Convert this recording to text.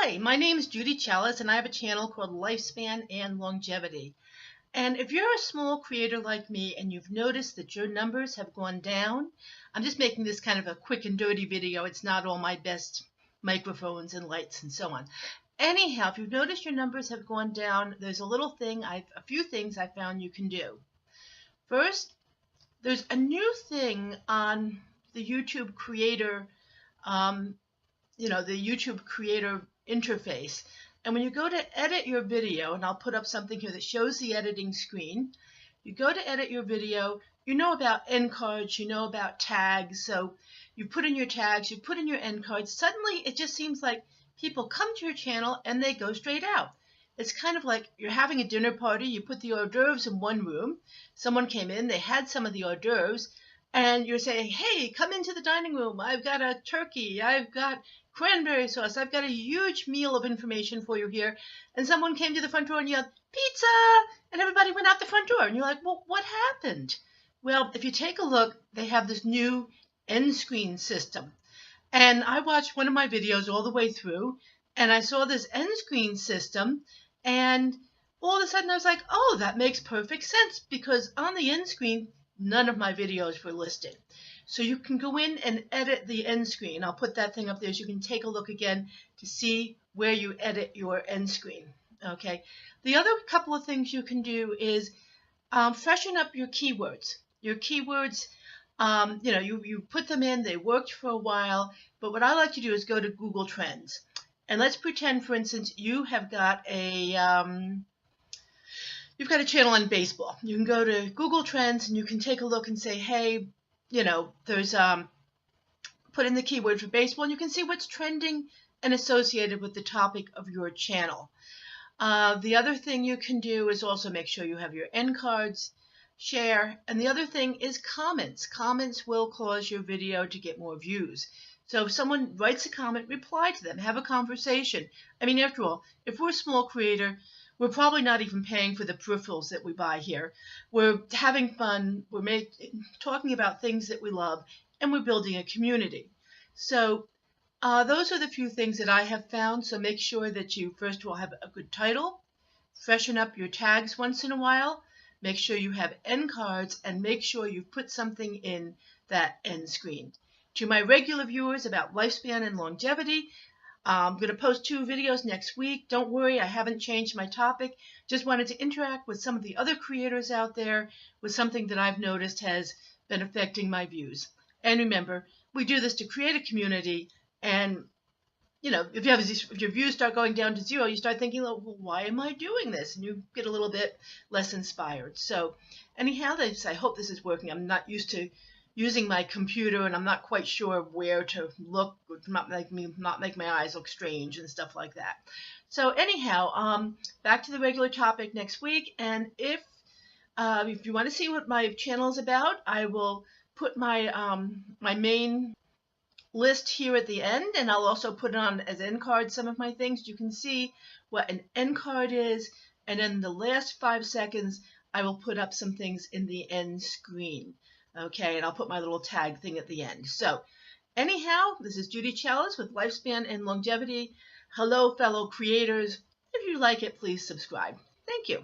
Hi, my name is Judy Chalice, and I have a channel called Lifespan and Longevity. And if you're a small creator like me and you've noticed that your numbers have gone down, I'm just making this kind of a quick and dirty video. It's not all my best microphones and lights and so on. Anyhow, if you've noticed your numbers have gone down, there's a few things I found you can do. First, there's a new thing on the YouTube creator the YouTube creator interface. And when you go to edit your video, and I'll put up something here that shows the editing screen, you go to edit your video, you know about end cards, you know about tags, so you put in your tags, you put in your end cards, suddenly it just seems like people come to your channel and they go straight out. It's kind of like you're having a dinner party, you put the hors d'oeuvres in one room, someone came in, they had some of the hors d'oeuvres, and you're saying, hey, come into the dining room, I've got a turkey, I've got cranberry sauce, I've got a huge meal of information for you here. And someone came to the front door and yelled, pizza! And everybody went out the front door. And you're like, well, what happened? Well, if you take a look, they have this new end screen system. And I watched one of my videos all the way through, and I saw this end screen system, and all of a sudden I was like, oh, that makes perfect sense, because on the end screen, none of my videos were listed. So you can go in and edit the end screen. I'll put that thing up there so you can take a look again to see where you edit your end screen. Okay. The other couple of things you can do is freshen up your keywords. Your keywords, you put them in, they worked for a while, but what I like to do is go to Google Trends. And let's pretend, for instance, you have got you've got a channel on baseball. You can go to Google Trends and you can take a look and say, hey, there's put in the keyword for baseball, and you can see what's trending and associated with the topic of your channel. The other thing you can do is also make sure you have your end cards, share, and the other thing is comments. Comments will cause your video to get more views. So if someone writes a comment, reply to them, have a conversation. I mean, after all, if we're a small creator, we're probably not even paying for the peripherals that we buy here. We're having fun, we're talking about things that we love, and we're building a community. So those are the few things that I have found. So make sure that you, first of all, have a good title, freshen up your tags once in a while, make sure you have end cards, and make sure you put something in that end screen. To my regular viewers about lifespan and longevity, I'm going to post 2 videos next week. Don't worry, I haven't changed my topic. Just wanted to interact with some of the other creators out there with something that I've noticed has been affecting my views. And remember, we do this to create a community, and if your views start going down to 0, you start thinking, well, why am I doing this? And you get a little bit less inspired. So anyhow, I hope this is working. I'm not used to using my computer, and I'm not quite sure where to look, not make my eyes look strange and stuff like that. So anyhow, back to the regular topic next week. And if you want to see what my channel is about, I will put my my main list here at the end, and I'll also put on as end cards some of my things. You can see what an end card is, and in the last 5 seconds, I will put up some things in the end screen. Okay, and I'll put my little tag thing at the end. So anyhow, this is Judy Chalice with Lifespan and Longevity. Hello, fellow creators. If you like it, please subscribe. Thank you.